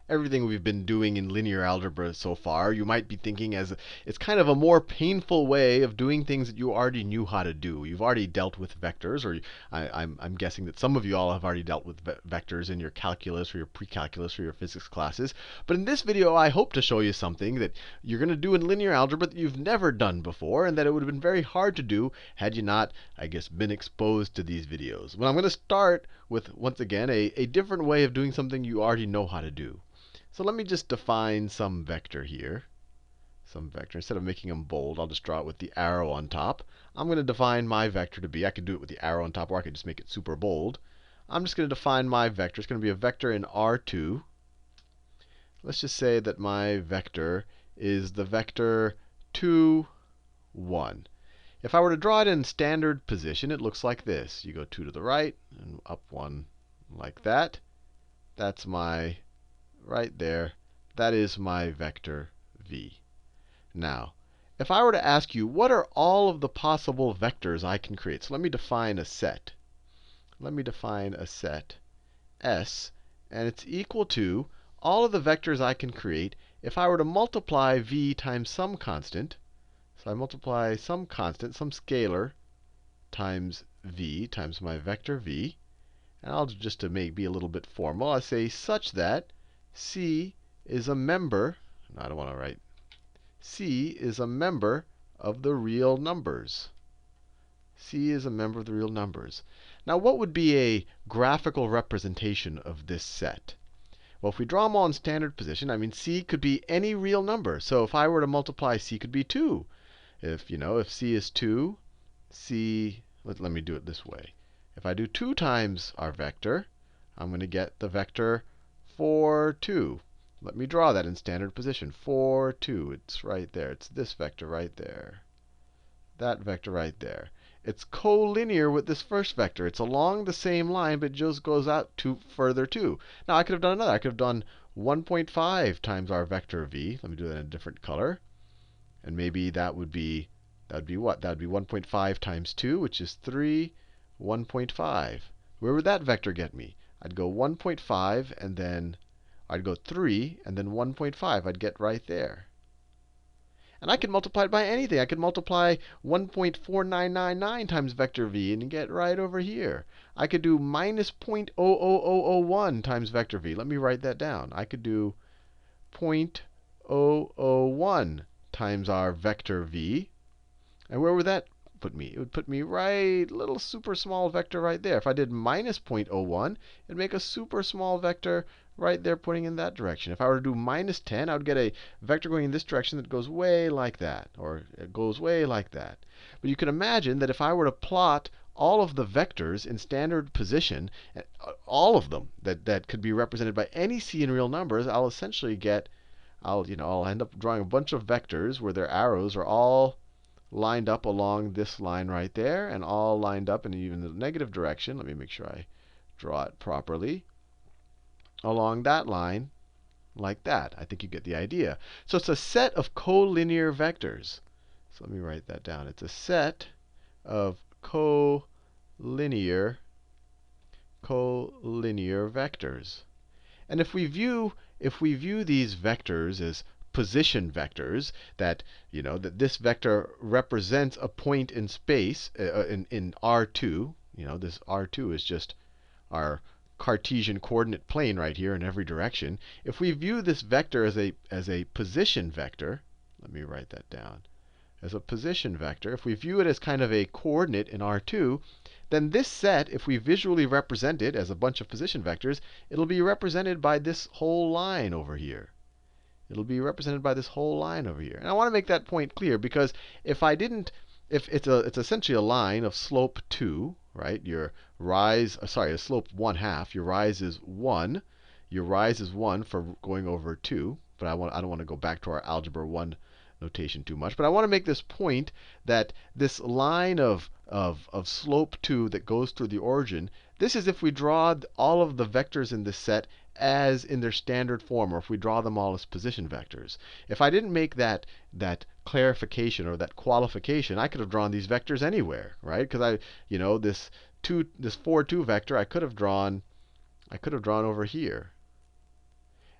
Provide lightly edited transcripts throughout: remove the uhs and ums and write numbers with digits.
everything we've been doing in linear algebra so far, you might be thinking as it's kind of a more painful way of doing things that you already knew how to do. You've already dealt with vectors, or I'm guessing that some of you all have already dealt with vectors in your calculus or your pre-calculus or your physics classes. But in this video, I hope to show you something that you're going to do in linear algebra that you've never done before, and that it would have been very hard to do had you not, I guess, been exposed to these videos. Well, I'm going to start with, once again, a different way of doing something you already know how to do. So let me just define some vector here. Some vector. Instead of making them bold, I'll just draw it with the arrow on top. I'm going to define my vector to be, I could do it with the arrow on top, or I could just make it super bold. I'm just going to define my vector. It's going to be a vector in R2. Let's just say that my vector is the vector 2, 1. If I were to draw it in standard position, it looks like this. You go 2 to the right and up 1 like that. That's my, right there, that is my vector v. Now, if I were to ask you, what are all of the possible vectors I can create? So let me define a set. Let me define a set S, and it's equal to all of the vectors I can create if I were to multiply v times some constant. So I multiply some constant, some scalar, times v, times my vector v. And I'll just to be a little bit formal, I say such that C is a member, no, I don't want to write, C is a member of the real numbers. C is a member of the real numbers. Now, what would be a graphical representation of this set? Well, if we draw them all in standard position, I mean, C could be any real number. So if I were to multiply, C could be 2. If C is 2, C, let me do it this way. If I do 2 times our vector, I'm going to get the vector 4, 2. Let me draw that in standard position. 4, 2. It's right there. It's this vector right there. That vector right there. It's collinear with this first vector. It's along the same line, but it just goes out further too. Now, I could have done another. I could have done 1.5 times our vector v. Let me do that in a different color. And maybe that would be what? That would be 1.5 times 2, which is 3, 1.5. Where would that vector get me? I'd go 1.5, and then I'd go 3, and then 1.5. I'd get right there. And I could multiply it by anything. I could multiply 1.4999 times vector v and get right over here. I could do minus 0.00001 times vector v. Let me write that down. I could do 0.001 times our vector v. And where would that put me? It would put me right, little super small vector right there. If I did minus 0.01, it'd make a super small vector right there pointing in that direction. If I were to do minus 10, I would get a vector going in this direction that goes way like that, or it goes way like that. But you can imagine that if I were to plot all of the vectors in standard position, all of them that could be represented by any c in real numbers, I'll essentially get, I'll end up drawing a bunch of vectors where their arrows are all lined up along this line right there, and all lined up in even the negative direction. Let me make sure I draw it properly. Along that line, like that. I think you get the idea. So it's a set of collinear vectors. So let me write that down. It's a set of collinear vectors. And if we view these vectors as position vectors, that that this vector represents a point in space in R2. This R2 is just our Cartesian coordinate plane right here in every direction. If we view this vector as a position vector, let me write that down. As a position vector, if we view it as kind of a coordinate in R2, then this set, if we visually represent it as a bunch of position vectors, it'll be represented by this whole line over here. It'll be represented by this whole line over here. And I want to make that point clear, because if it's essentially a line of slope 2, right? Your rise, slope 1/2. Your rise is 1. Your rise is 1 for going over 2. But I don't want to go back to our algebra 1 notation too much. But I want to make this point that this line of slope 2 that goes through the origin, this is if we draw all of the vectors in this set as in their standard form, or if we draw them all as position vectors. If I didn't make that clarification or that qualification, I could have drawn these vectors anywhere, right? Because this 4, 2 vector I could have drawn over here.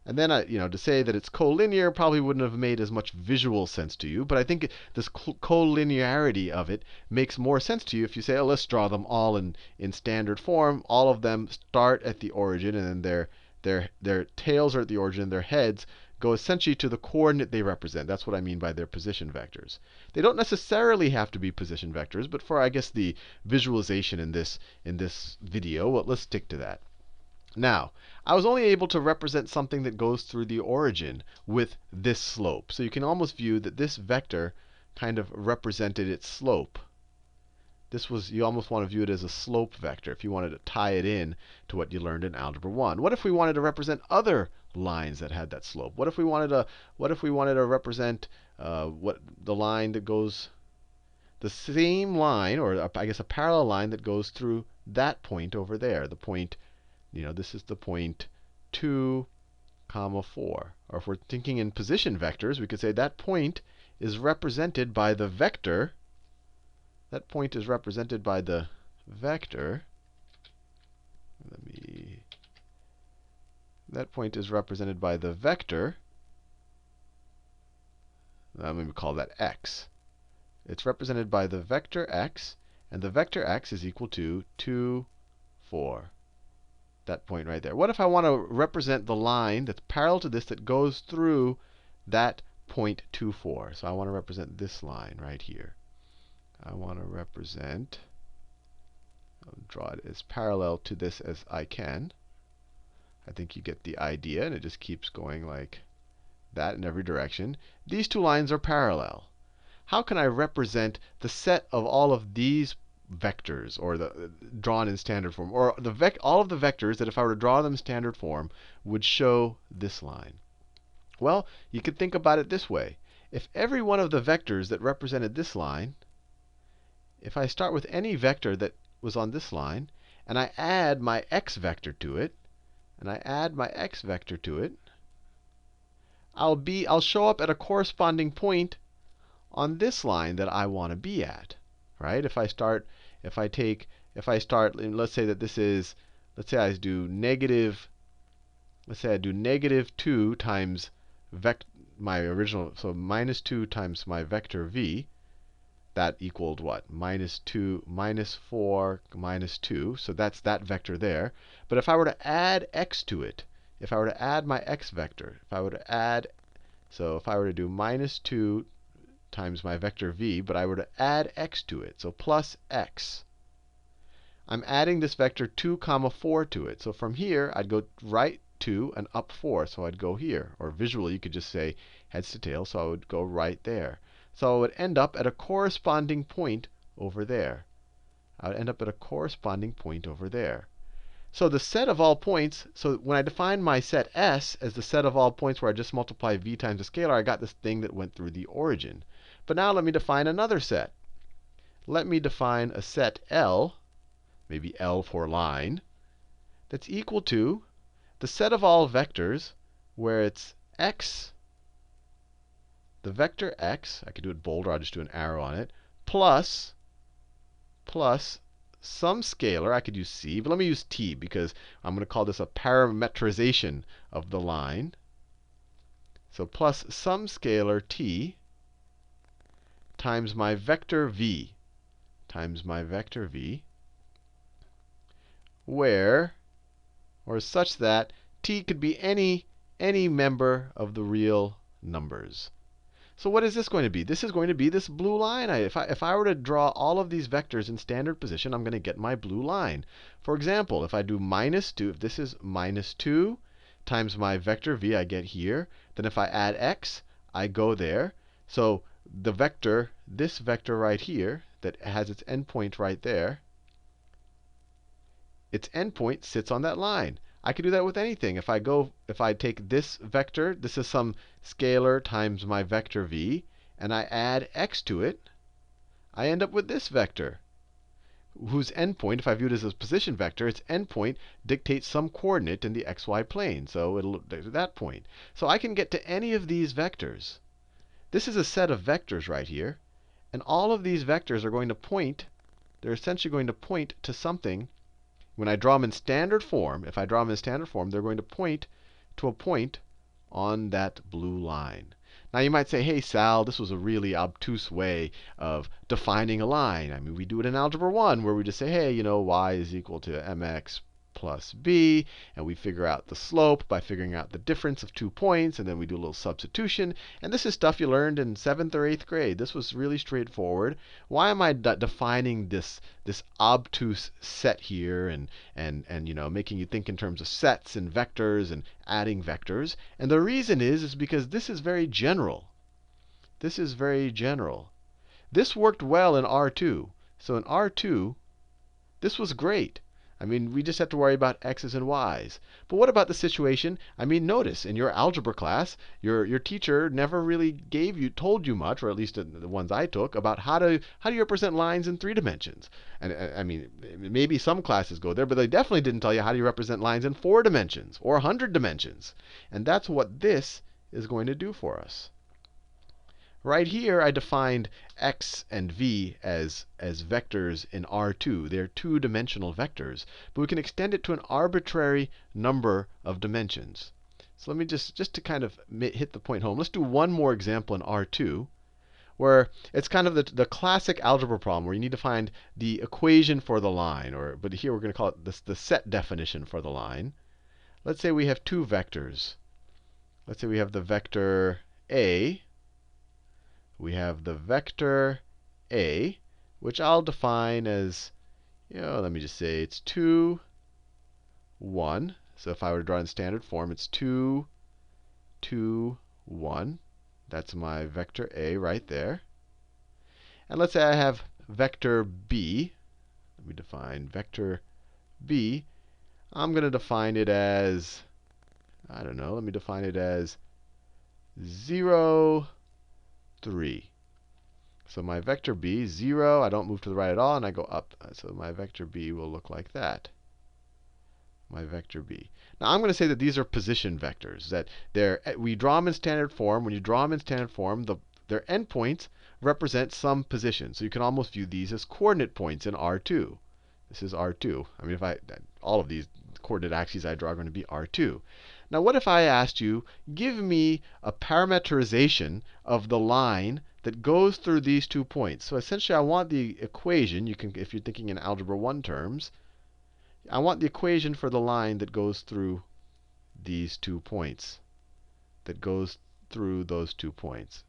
And then, to say that it's collinear probably wouldn't have made as much visual sense to you. But I think this collinearity of it makes more sense to you if you say, oh, let's draw them all in standard form. All of them start at the origin, and then their tails are at the origin, and their heads go essentially to the coordinate they represent. That's what I mean by their position vectors. They don't necessarily have to be position vectors, but for, I guess, the visualization in this video, well, let's stick to that. Now, I was only able to represent something that goes through the origin with this slope. So you can almost view that this vector kind of represented its slope. You almost want to view it as a slope vector if you wanted to tie it in to what you learned in Algebra 1. What if we wanted to represent other lines that had that slope? What if we wanted to represent the line that goes the same line, or I guess a parallel line that goes through that point over there, the point. This is the point 2, 4. Or if we're thinking in position vectors, we could say that point is represented by the vector. That point is represented by the vector. That point is represented by the vector. Let me call that x. It's represented by the vector x, and the vector x is equal to 2, 4. That point right there. What if I want to represent the line that's parallel to this that goes through that point 2, 4? So I want to represent this line right here. I want to represent, I'll draw it as parallel to this as I can. I think you get the idea, and it just keeps going like that in every direction. These two lines are parallel. How can I represent the set of all of these vectors, or drawn in standard form, or all of the vectors that if I were to draw them in standard form would show this line? Well, you could think about it this way. If every one of the vectors that represented this line, if I start with any vector that was on this line, and I add my x vector to it, I'll show up at a corresponding point on this line that I want to be at. Right? Let's say that this is, let's say I do negative 2 times my original, so minus 2 times my vector v. That equaled what? Minus 2, minus 4, minus 2. So that's that vector there. But if I were to add x to it, if I were to add my x vector, if I were to do minus 2 times my vector v, but I were to add x to it, so plus x. I'm adding this vector 2, 4 to it. So from here, I'd go right 2 and up 4. So I'd go here. Or visually, you could just say heads to tails. So I would go right there. So I would end up at a corresponding point over there. So the set of all points, so when I define my set S as the set of all points where I just multiply v times a scalar, I got this thing that went through the origin. But now let me define another set. Let me define a set L, maybe L for line, that's equal to the set of all vectors where it's x, the vector x, I could do it bold or I'll just do an arrow on it, plus some scalar. I could use c, but let me use t because I'm going to call this a parametrization of the line. So plus some scalar t times my vector v, where, or such that t could be any member of the real numbers. So what is this going to be? This is going to be this blue line. If I were to draw all of these vectors in standard position, I'm going to get my blue line. For example, if I do minus 2, if this is minus 2 times my vector v I get here, then if I add x, I go there. So the vector, this vector right here, that has its endpoint right there, its endpoint sits on that line. I could do that with anything. If I take this vector, this is some scalar times my vector v, and I add x to it, I end up with this vector, whose endpoint, if I view it as a position vector, its endpoint dictates some coordinate in the xy plane. So it'll dictate that point. So I can get to any of these vectors. This is a set of vectors right here. And all of these vectors are going to point, they're essentially going to point to something. When I draw them in standard form, if I draw them in standard form, they're going to point to a point on that blue line. Now you might say, hey, Sal, this was a really obtuse way of defining a line. I mean, we do it in Algebra 1 where we just say, hey, y is equal to mx plus b, and we figure out the slope by figuring out the difference of 2 points, and then we do a little substitution. And this is stuff you learned in 7th or 8th grade. This was really straightforward. Why am I defining this obtuse set here and making you think in terms of sets and vectors and adding vectors? And the reason is because this is very general. This is very general. This worked well in R2. So in R2, this was great. I mean, we just have to worry about x's and y's. But what about the situation? I mean, notice in your algebra class, your teacher never really told you much, or at least the ones I took, about how do you represent lines in 3 dimensions. And I mean, maybe some classes go there, but they definitely didn't tell you how do you represent lines in 4 dimensions or 100 dimensions. And that's what this is going to do for us. Right here, I defined x and v as vectors in R2. They're 2-dimensional vectors. But we can extend it to an arbitrary number of dimensions. So let me just to kind of hit the point home, let's do one more example in R2 where it's kind of the classic algebra problem where you need to find the equation for the line. But here we're going to call it the set definition for the line. Let's say we have 2 vectors. Let's say we have the vector a. We have the vector a, which I'll define as, let me just say it's 2, 1. So if I were to draw in standard form, it's 2, 2, 1. That's my vector a right there. And let's say I have vector b. Let me define vector b. I'm going to define it as, I don't know, let me define it as 0, 3. So my vector b, 0, I don't move to the right at all, and I go up. So my vector b will look like that. My vector b. Now I'm going to say that these are position vectors. That we draw them in standard form. When you draw them in standard form, their endpoints represent some position. So you can almost view these as coordinate points in R2. This is R2. I mean, all of these coordinate axes I draw are going to be R2. Now, what if I asked you, give me a parameterization of the line that goes through these 2 points? So essentially, I want the equation. If you're thinking in Algebra 1 terms, I want the equation for the line that goes through these 2 points. That goes through those 2 points.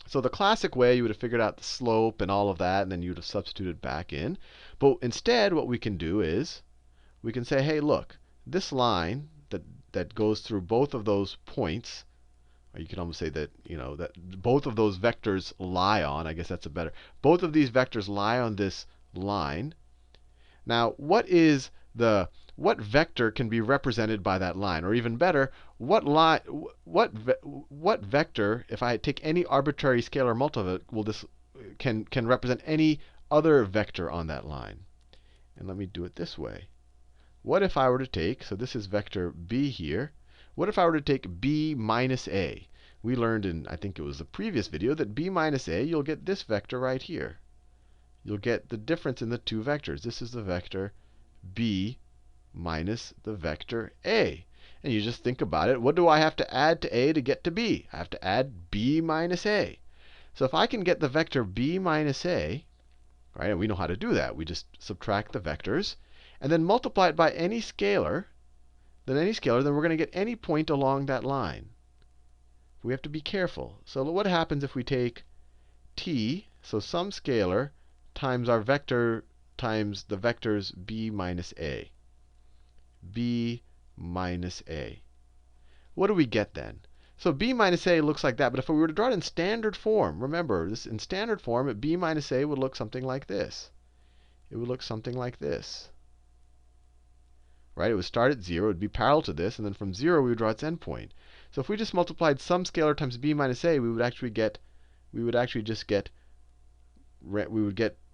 So the classic way, you would have figured out the slope and all of that, and then you would have substituted back in. But instead, what we can do is we can say, hey, look, this line that goes through both of those points, or you can almost say that, that both of those vectors lie on, I guess that's a better, both of these vectors lie on this line. Now, what vector can be represented by that line? Or even better, what vector, if I take any arbitrary scalar multiple, can represent any other vector on that line? And let me do it this way. What if I were to take, so this is vector b here. What if I were to take b minus a? We learned in, I think it was the previous video, that b minus a, you'll get this vector right here. You'll get the difference in the 2 vectors. This is the vector b minus the vector a. And you just think about it. What do I have to add to a to get to b? I have to add b minus a. So if I can get the vector b minus a, right, and we know how to do that. We just subtract the vectors and then multiply it by any scalar, then we're going to get any point along that line. We have to be careful. So what happens if we take t, so some scalar, times our vector times the vectors b minus a? B minus a. What do we get then? So b minus a looks like that. But if we were to draw it in standard form, remember, in standard form, b minus a would look something like this. It would look something like this. Right? It would start at 0. It would be parallel to this. And then from 0, we would draw its endpoint. So if we just multiplied some scalar times b minus a, we would get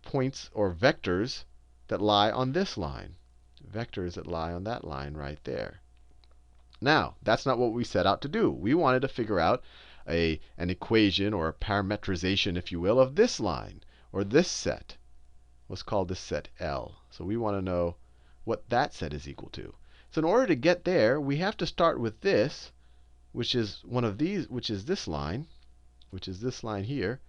points or vectors that lie on this line. Vectors that lie on that line right there. Now, that's not what we set out to do. We wanted to figure out an equation or a parametrization, if you will, of this line or this set. Let's call this set L. So we want to know what that set is equal to. So in order to get there, we have to start with this which is one of these, which is this line here,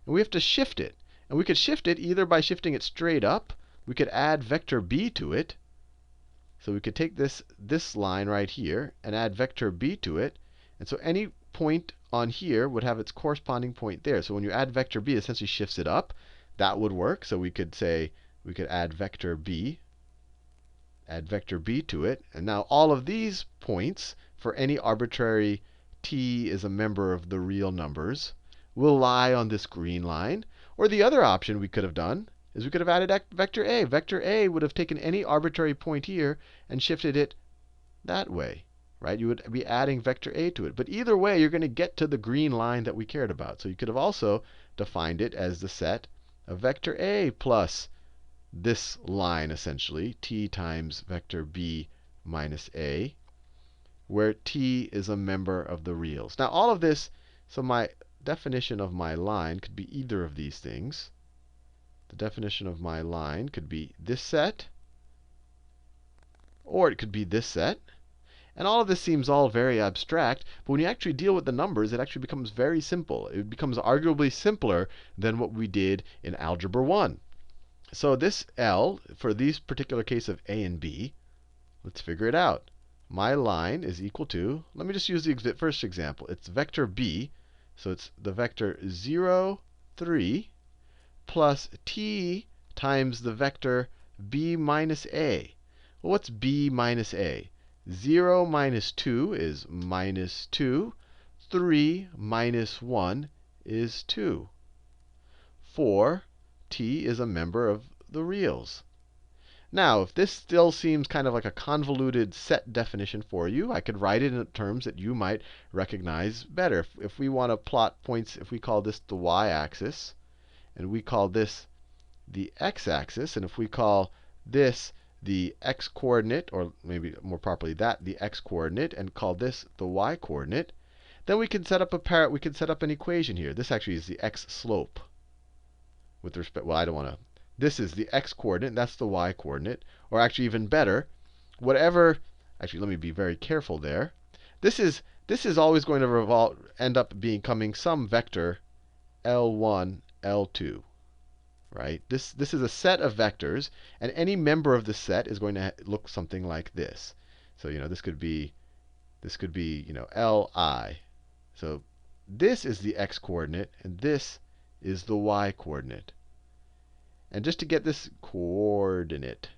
and we have to shift it. And we could shift it either by shifting it straight up. We could add vector b to it. So we could take this line right here and add vector b to it. And so any point on here would have its corresponding point there. So when you add vector b, it essentially shifts it up. That would work. So we could say we could add vector b to it. And now all of these points, for any arbitrary t is a member of the real numbers, will lie on this green line. Or the other option we could have done is we could have added vector a. Vector a would have taken any arbitrary point here and shifted it that way. Right? You would be adding vector a to it. But either way, you're going to get to the green line that we cared about. So you could have also defined it as the set of vector a plus this line, essentially, t times vector b minus a, where t is a member of the reals. Now, all of this, so my definition of my line could be either of these things. The definition of my line could be this set, or it could be this set. And all of this seems all very abstract, but when you actually deal with the numbers, it actually becomes very simple. It becomes arguably simpler than what we did in Algebra 1. So this L, for these particular case of a and b, let's figure it out. My line is equal to, let me just use the first example. It's vector b, so it's the vector 0, 3, plus t times the vector b minus a. Well, what's b minus a? 0 minus 2 is minus 2. 3 minus 1 is 2. 4, t is a member of the reals. Now, if this still seems kind of like a convoluted set definition for you, I could write it in terms that you might recognize better. If we want to plot points, if we call this the y-axis, and we call this the x-axis, and if we call this the x-coordinate, or maybe more properly that, the x-coordinate, and call this the y-coordinate, then we can set up an equation here. This actually is the x-slope. With respect, well, I don't want to. This is the x-coordinate, that's the y-coordinate. Or actually, even better, whatever. Actually, let me be very careful there. This is always going to end up becoming some vector L1, L2. Right? This is a set of vectors, and any member of the set is going to look something like this. So this could be Li. So this is the x-coordinate, and this is the y-coordinate. And just to get this coordinate,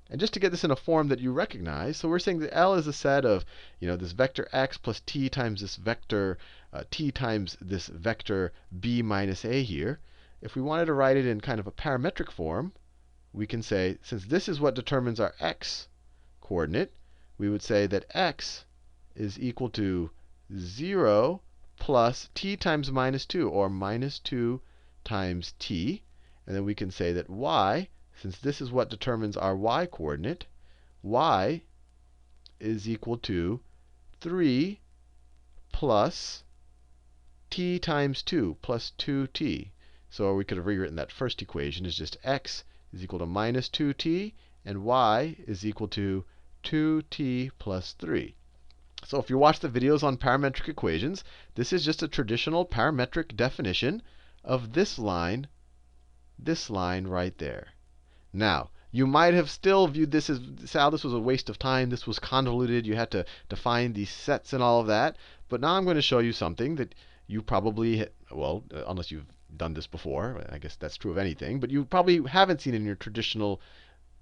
and just to get this in a form that you recognize, so we're saying that L is a set of this vector x plus t times this vector t times this vector b minus a here. If we wanted to write it in kind of a parametric form, we can say, since this is what determines our x coordinate, we would say that x is equal to 0 plus t times minus 2, or minus 2 times t. And then we can say that y, since this is what determines our y-coordinate, y is equal to 3 plus t times 2 plus 2t. So we could have rewritten that first equation as just x is equal to minus 2t, and y is equal to 2t plus 3. So if you watch the videos on parametric equations, this is just a traditional parametric definition of this line right there. Now, you might have still viewed this as, Sal, this was a waste of time. This was convoluted. You had to define these sets and all of that. But now I'm going to show you something that you probably, well, unless you've done this before, I guess that's true of anything, but you probably haven't seen in your traditional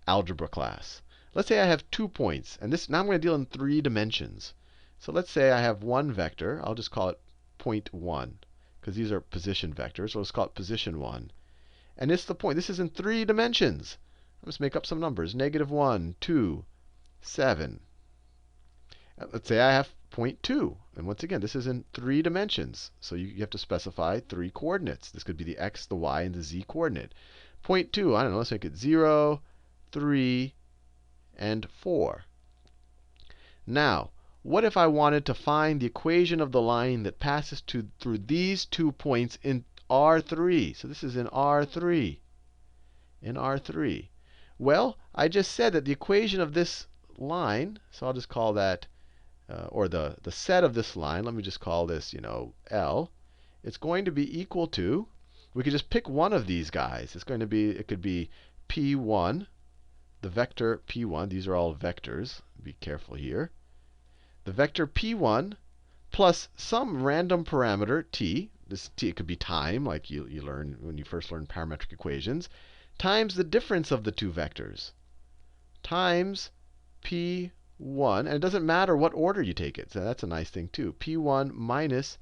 algebra class. Let's say I have 2 points, and now I'm going to deal in 3 dimensions. So let's say I have one vector. I'll just call it point 1, because these are position vectors. So let's call it position 1. And it's the point. This is in 3 dimensions. Let's make up some numbers. -1, 2, 7. Let's say I have point 2. And once again, this is in 3 dimensions. So you have to specify 3 coordinates. This could be the x, the y, and the z coordinate. Point 2, I don't know, let's make it 0, 3, and 4. Now, what if I wanted to find the equation of the line that passes through these 2 points in R3? So this is in R3. In R3. Well, I just said that the equation of this line, so I'll just call that or the set of this line, let me just call this, L, it's going to be equal to, we could just pick one of these guys. It's going to be, it could be P1, the vector P1. These are all vectors. Be careful here. The vector P1 plus some random parameter t. This t, it could be time, like you learn when you first learn parametric equations, times the difference of the two vectors, times P1. And it doesn't matter what order you take it. So that's a nice thing too. P1 minus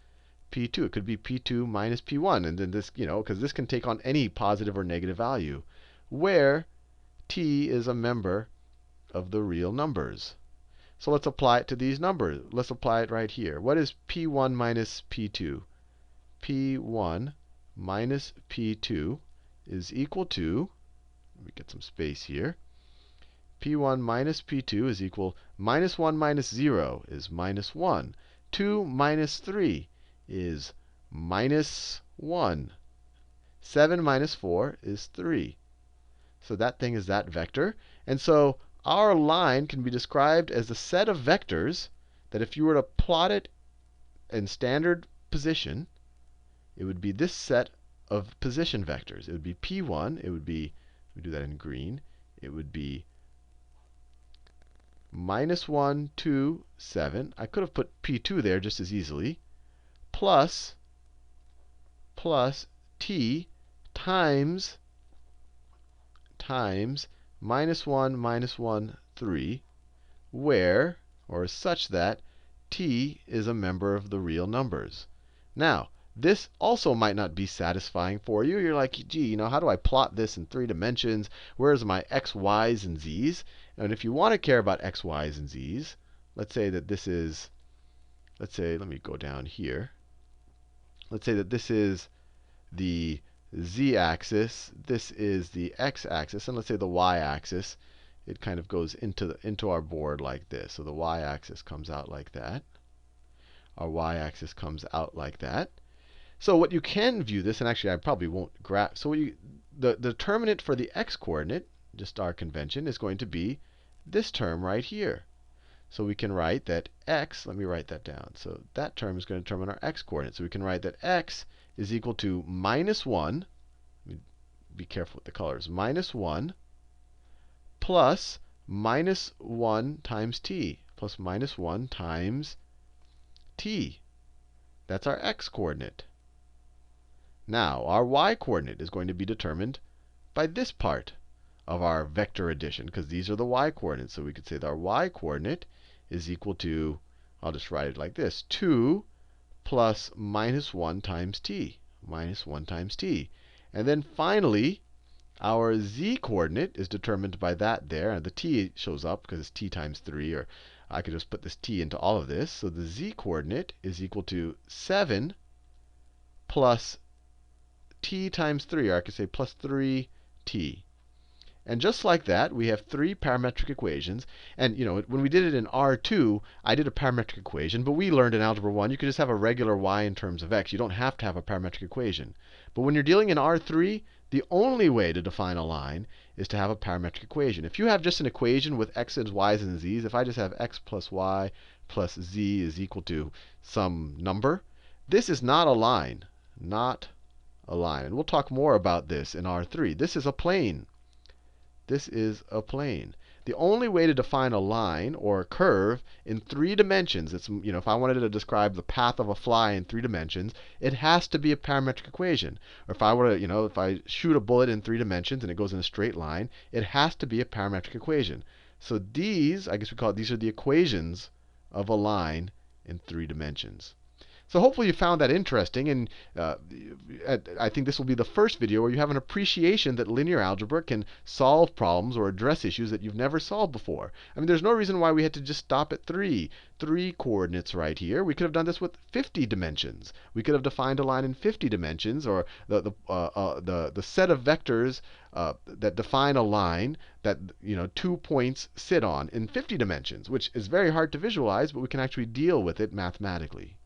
P2. It could be P2 minus P1. And then this, because this can take on any positive or negative value, where t is a member of the real numbers. So let's apply it to these numbers. Let's apply it right here. What is P1 minus P2? P1 minus P2 is equal to, let me get some space here. P1 minus P2 is equal, minus 1 minus 0 is minus 1. 2 minus 3 is minus 1. 7 minus 4 is 3. So that thing is that vector. And so our line can be described as a set of vectors that if you were to plot it in standard position, it would be this set of position vectors. It would be P1. It would be, we do that in green, it would be minus 1, 2, 7. I could have put P2 there just as easily. Plus t times minus 1, 3, where, or such that, t is a member of the real numbers. Now, this also might not be satisfying for you. You're like, gee, how do I plot this in 3 dimensions? Where's my x, y's, and z's? And if you want to care about x, y's, and z's, let's say that this is, let me go down here. Let's say that this is the z-axis, this is the x-axis, and let's say the y-axis, it kind of goes into our board like this. So the y-axis comes out like that. Our y-axis comes out like that. So what you can view this, and actually I probably won't graph. So the determinant for the x-coordinate, just our convention, is going to be this term right here. So we can write that x, let me write that down. So that term is going to determine our x-coordinate. So we can write that x is equal to minus 1, be careful with the colors, minus 1 plus minus 1 times t, plus minus 1 times t. That's our x-coordinate. Now, our y-coordinate is going to be determined by this part of our vector addition, because these are the y-coordinates. So we could say that our y-coordinate is equal to, I'll just write it like this, 2 plus minus 1 times t, minus 1 times t. And then finally, our z-coordinate is determined by that there. And the t shows up because it's t times 3. Or I could just put this t into all of this. So the z-coordinate is equal to 7 plus t times 3. Or I could say plus 3t. And just like that, we have 3 parametric equations. And when we did it in R2, I did a parametric equation. But we learned in Algebra 1, you could just have a regular y in terms of x. You don't have to have a parametric equation. But when you're dealing in R3, the only way to define a line is to have a parametric equation. If you have just an equation with x's, y's, and z's, if I just have x plus y plus z is equal to some number, this is not a line. Not a line. And we'll talk more about this in R3. This is a plane. This is a plane. The only way to define a line or a curve in 3 dimensions, it's, if I wanted to describe the path of a fly in 3 dimensions, it has to be a parametric equation. Or if I were to, if I shoot a bullet in 3 dimensions and it goes in a straight line, it has to be a parametric equation. So these, I guess we call it, these are the equations of a line in 3 dimensions. So hopefully you found that interesting, and I think this will be the first video where you have an appreciation that linear algebra can solve problems or address issues that you've never solved before. I mean, there's no reason why we had to just stop at 3 coordinates right here. We could have done this with 50 dimensions. We could have defined a line in 50 dimensions, or the set of vectors that define a line that 2 points sit on in 50 dimensions, which is very hard to visualize, but we can actually deal with it mathematically.